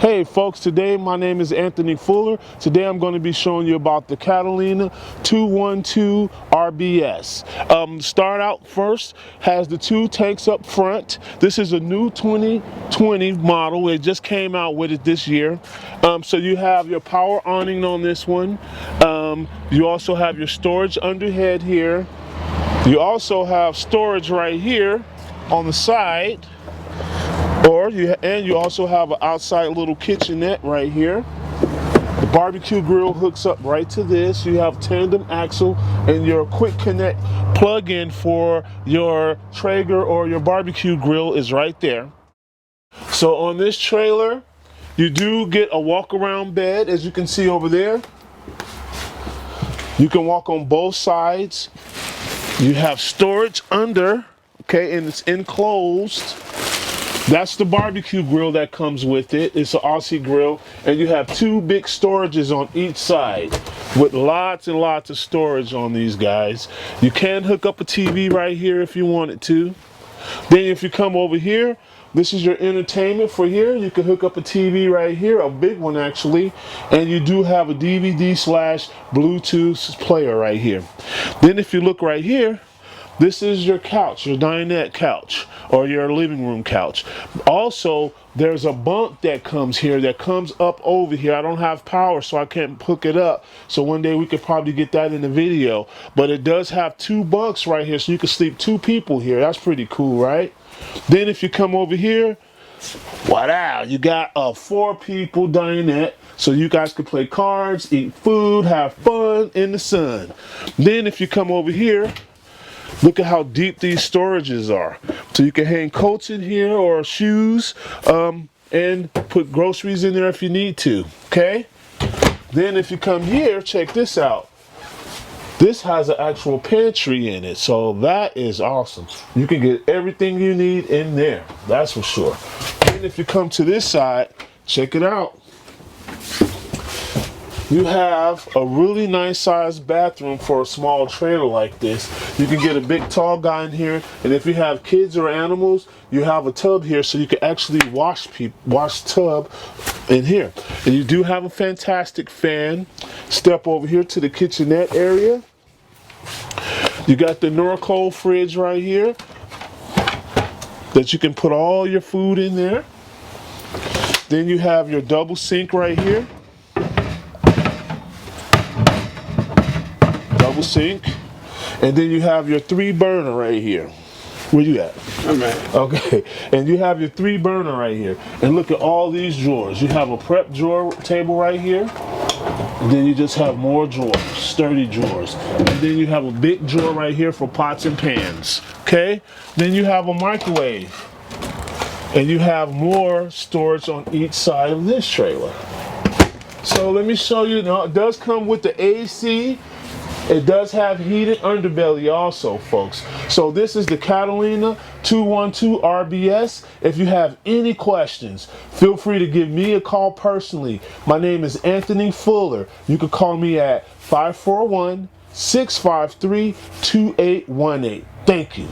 Hey folks, today my name is Anthony Fuller. Today I'm going to be showing you about the Catalina 212 RBS. Start out first, has the two tanks up front. This is a new 2020 model. It just came out with it this year. So you have your power awning on this one. You also have your storage underhead here. You also have storage right here on the side. You also have an outside little kitchenette right here. The barbecue grill hooks up right to this. You have tandem axle and your quick connect plug-in for your Traeger or your barbecue grill is right there. So on this trailer, you do get a walk-around bed, as you can see over there. You can walk on both sides. You have storage under, okay, and it's enclosed. That's the barbecue grill that comes with it. It's an Aussie grill, and you have two big storages on each side with lots and lots of storage on these guys. You can hook up a TV right here if you wanted to. Then if you come over here, this is your entertainment for here. You can hook up a TV right here, a big one actually, and you do have a DVD/Bluetooth player right here. Then if you look right here, this is your couch, your dinette couch, or your living room couch. Also, there's a bunk that comes here, that comes up over here. I don't have power, so I can't hook it up. So one day we could probably get that in the video. But it does have two bunks right here, so you can sleep two people here. That's pretty cool, right? Then if you come over here, wow, you got a 4-people dinette, so you guys can play cards, eat food, have fun in the sun. Then if you come over here, look at how deep these storages are. So you can hang coats in here or shoes and put groceries in there if you need to, okay? Then if you come here, check this out. This has an actual pantry in it, so that is awesome. You can get everything you need in there, that's for sure. And if you come to this side, check it out. You have a really nice sized bathroom for a small trailer like this. You can get a big tall guy in here, and if you have kids or animals, you have a tub here so you can actually wash tub in here. And you do have a fantastic fan. Step over here to the kitchenette area. You got the Norco fridge right here that you can put all your food in there. Then you have your double sink right here. Sink, and then you have your 3-burner right here. Where you at? I'm at. Okay, and you have your 3-burner right here. And look at all these drawers. You have a prep drawer table right here, and then you just have more drawers, sturdy drawers. And then you have a big drawer right here for pots and pans. Okay, then you have a microwave, and you have more storage on each side of this trailer. So let me show you. Now it does come with the AC. It does have heated underbelly also, folks. So this is the Catalina 212 RBS. If you have any questions, feel free to give me a call personally. My name is Anthony Fuller. You can call me at 541-653-2818. Thank you.